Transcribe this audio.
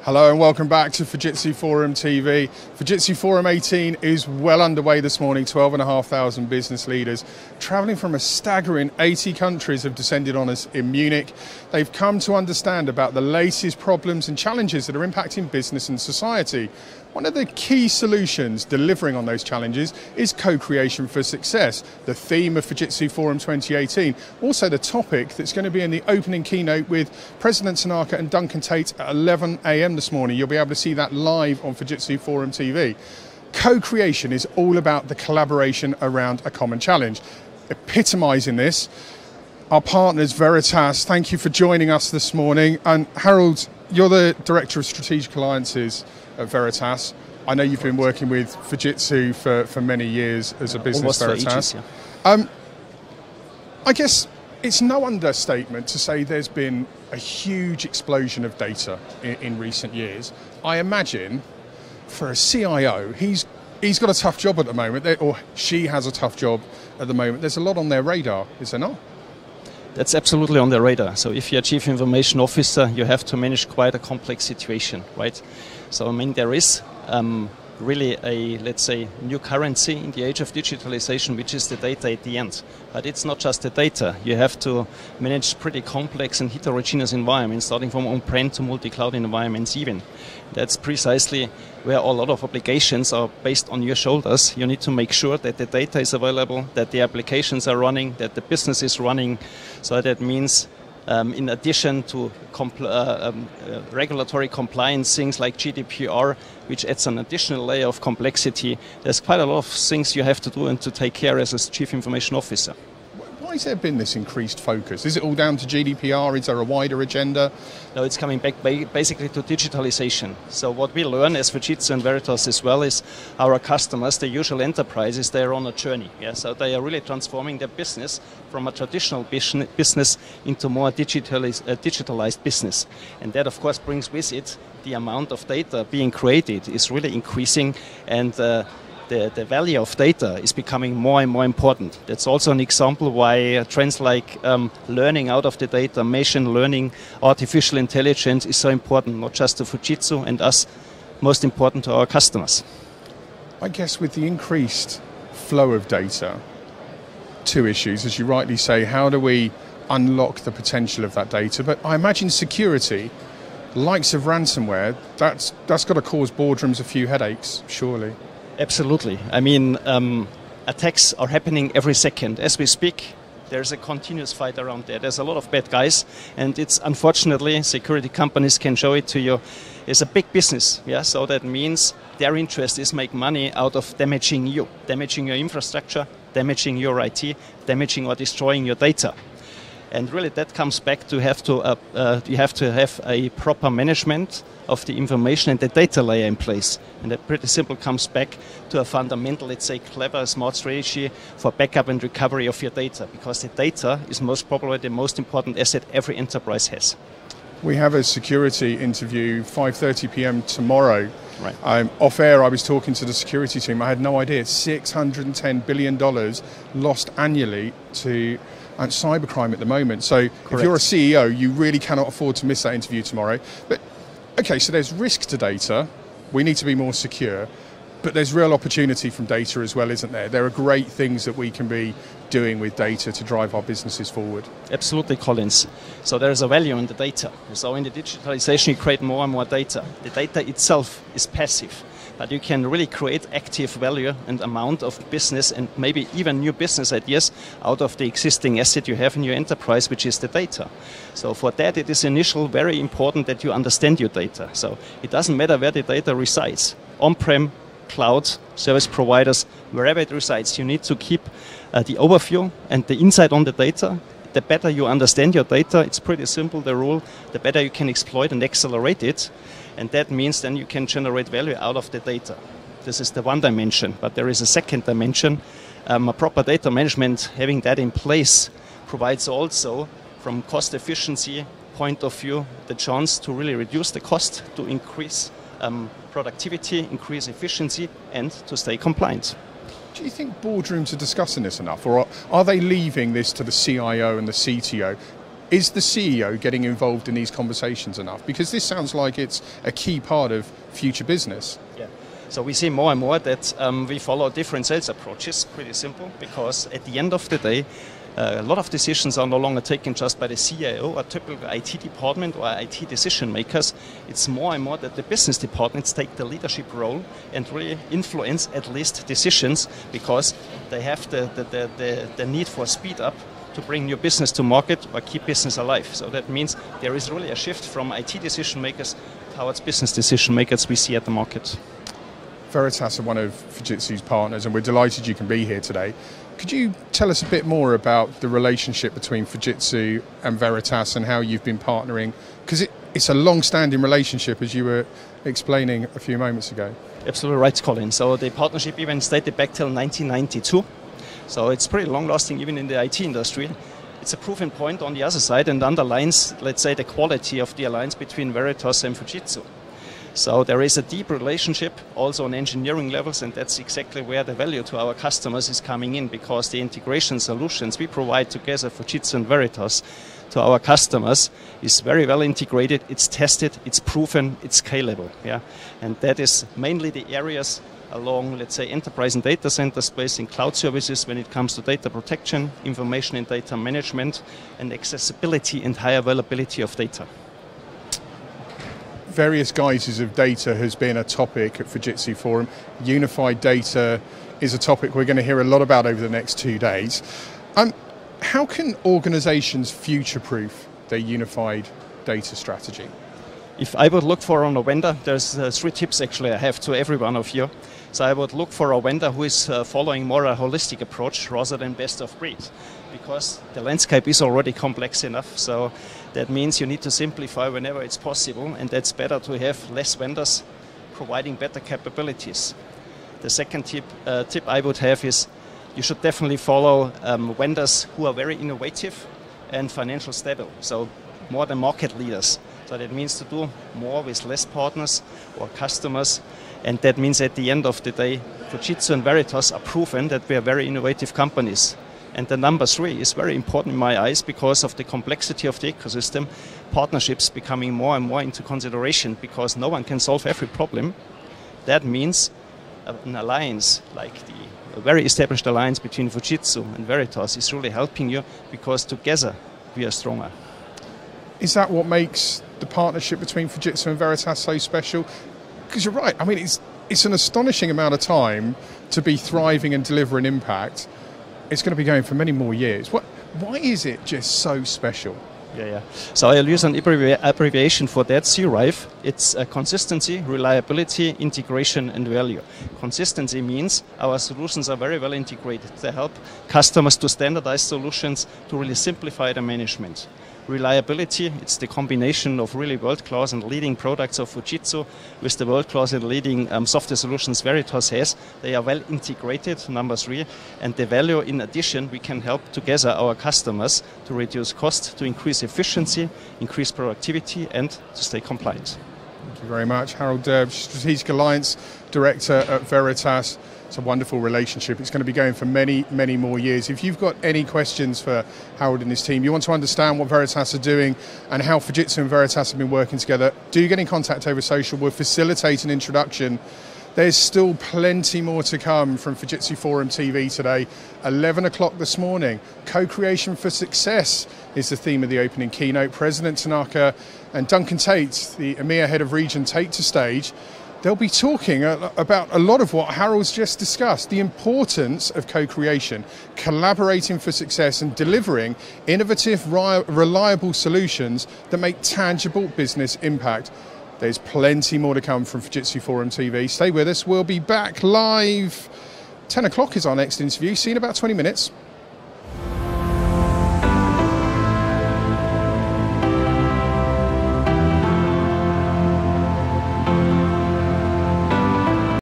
Hello and welcome back to Fujitsu Forum TV. Fujitsu Forum 18 is well underway this morning. 12,500 business leaders travelling from a staggering 80 countries have descended on us in Munich. They've come to understand about the latest problems and challenges that are impacting business and society. One of the key solutions delivering on those challenges is co-creation for success, the theme of Fujitsu Forum 2018. Also the topic that's going to be in the opening keynote with President Tanaka and Duncan Tate at 11 a.m. this morning. You'll be able to see that live on Fujitsu Forum TV. Co-creation is all about the collaboration around a common challenge. Epitomising this, our partners Veritas, thank you for joining us this morning. And Harold, you're the Director of Strategic Alliances at Veritas. I know you've been working with Fujitsu for many years as a business, Veritas. Ages, yeah. I guess it's no understatement to say there's been a huge explosion of data in recent years. I imagine for a CIO, he's got a tough job at the moment, or she has a tough job at the moment. There's a lot on their radar, is there not? That's absolutely on the radar. So if you're a chief information officer, you have to manage quite a complex situation, right? So I mean, there is really a, let's say, new currency in the age of digitalization, which is the data at the end. But it's not just the data. You have to manage pretty complex and heterogeneous environments, starting from on-prem to multi-cloud environments even. That's precisely where a lot of obligations are based on your shoulders. You need to make sure that the data is available, that the applications are running, that the business is running. So that means in addition to regulatory compliance, things like GDPR, which adds an additional layer of complexity, there's quite a lot of things you have to do and to take care as a chief information officer. Why has there been this increased focus? Is it all down to GDPR? Is there a wider agenda? No, it's coming back basically to digitalization. So what we learn as Fujitsu and Veritas as well is our customers, the usual enterprises, they're on a journey. Yeah? So they are really transforming their business from a traditional business into more digitalized business. And that, of course, brings with it the amount of data being created is really increasing, and the value of data is becoming more and more important. That's also an example why trends like learning out of the data, machine learning, artificial intelligence is so important, not just to Fujitsu and us, most important to our customers. I guess with the increased flow of data, two issues, as you rightly say, how do we unlock the potential of that data? But I imagine security, likes of ransomware, that's got to cause boardrooms a few headaches, surely. Absolutely. I mean, attacks are happening every second. As we speak, there's a continuous fight around there. There's a lot of bad guys, and it's unfortunately, security companies can show it to you, it's a big business. Yeah, so that means their interest is make money out of damaging you, damaging your infrastructure, damaging your IT, damaging or destroying your data. And really that comes back to you have to have a proper management of the information and the data layer in place. And that pretty simple comes back to a fundamental, let's say, clever, smart strategy for backup and recovery of your data, because the data is most probably the most important asset every enterprise has. We have a security interview 5:30 p.m. tomorrow. Right. Off air, I was talking to the security team. I had no idea. $610 billion lost annually to cybercrime at the moment. So Correct. If you're a CEO, you really cannot afford to miss that interview tomorrow. But okay, so there's risk to data. We need to be more secure. But there's real opportunity from data as well, isn't there? There are great things that we can be doing with data to drive our businesses forward. Absolutely, Collins. So there's a value in the data. So in the digitalization, you create more and more data. The data itself is passive, but you can really create active value and amount of business and maybe even new business ideas out of the existing asset you have in your enterprise, which is the data. So for that, it is very important that you understand your data. So it doesn't matter where the data resides, on-prem, cloud, service providers, wherever it resides, you need to keep the overview and the insight on the data. The better you understand your data, it's pretty simple, the rule, the better you can exploit and accelerate it. And that means then you can generate value out of the data. This is the one dimension, but there is a second dimension. A proper data management, having that in place, provides also, from cost efficiency point of view, the chance to really reduce the cost, to increase productivity, increase efficiency, and to stay compliant. Do you think boardrooms are discussing this enough, or are they leaving this to the CIO and the CTO? Is the CEO getting involved in these conversations enough? Because this sounds like it's a key part of future business. Yeah. So we see more and more that we follow different sales approaches, pretty simple, because at the end of the day, a lot of decisions are no longer taken just by the CIO or typical IT department or IT decision makers. It's more and more that the business departments take the leadership role and really influence at least decisions, because they have the need for speed up to bring new business to market or keep business alive. So that means there is really a shift from IT decision makers towards business decision makers we see at the market. Veritas are one of Fujitsu's partners, and we're delighted you can be here today. Could you tell us a bit more about the relationship between Fujitsu and Veritas and how you've been partnering? Because it's a long-standing relationship, as you were explaining a few moments ago. Absolutely right, Colin. So the partnership even dated back till 1992. So it's pretty long-lasting even in the IT industry. It's a proven point on the other side and underlines, let's say, the quality of the alliance between Veritas and Fujitsu. So there is a deep relationship also on engineering levels, and that's exactly where the value to our customers is coming in, because the integration solutions we provide together, Fujitsu and Veritas, to our customers is very well integrated, it's tested, it's proven, it's scalable. Yeah? And that is mainly the areas along, let's say, enterprise and data center space in cloud services when it comes to data protection, information and data management, and accessibility and high availability of data. Various guises of data has been a topic at Fujitsu Forum. Unified data is a topic we're going to hear a lot about over the next 2 days. How can organizations future-proof their unified data strategy? If I would look for on a vendor, there's 3 tips actually I have to every one of you. So I would look for a vendor who is following more a holistic approach rather than best of breed, because the landscape is already complex enough. So that means you need to simplify whenever it's possible, and that's better to have less vendors providing better capabilities. The second tip I would have is you should definitely follow vendors who are very innovative and financially stable, so more than market leaders. So that means to do more with less partners or customers, and that means at the end of the day, Fujitsu and Veritas are proven that we are very innovative companies. And the number 3 is very important in my eyes because of the complexity of the ecosystem. Partnerships becoming more and more into consideration because no one can solve every problem. That means an alliance like a very established alliance between Fujitsu and Veritas is really helping you, because together we are stronger. Is that what makes the partnership between Fujitsu and Veritas so special? Because you're right, I mean, it's an astonishing amount of time to be thriving and delivering impact. It's going to be going for many more years. Why is it just so special? Yeah. So I'll use an abbreviation for that, CRIVE. It's consistency, reliability, integration, and value. Consistency means our solutions are very well integrated. They help customers to standardize solutions, to really simplify the management. Reliability, it's the combination of really world-class and leading products of Fujitsu with the world-class and leading software solutions Veritas has. They are well integrated, number 3. And the value, in addition, we can help together our customers to reduce cost, to increase efficiency, increase productivity, and to stay compliant. Thank you very much. Harold Derb, Strategic Alliance Director at Veritas. It's a wonderful relationship. It's going to be going for many, many more years. If you've got any questions for Harold and his team, you want to understand what Veritas are doing and how Fujitsu and Veritas have been working together, do get in contact over social. We'll facilitate an introduction. There's still plenty more to come from Fujitsu Forum TV today. 11 o'clock this morning. Co-creation for success is the theme of the opening keynote. President Tanaka and Duncan Tate, the EMEA head of region, take to stage. They'll be talking about a lot of what Harold's just discussed, the importance of co-creation, collaborating for success and delivering innovative, reliable solutions that make tangible business impact. There's plenty more to come from Fujitsu Forum TV. Stay with us. We'll be back live. 10 o'clock is our next interview. See you in about 20 minutes.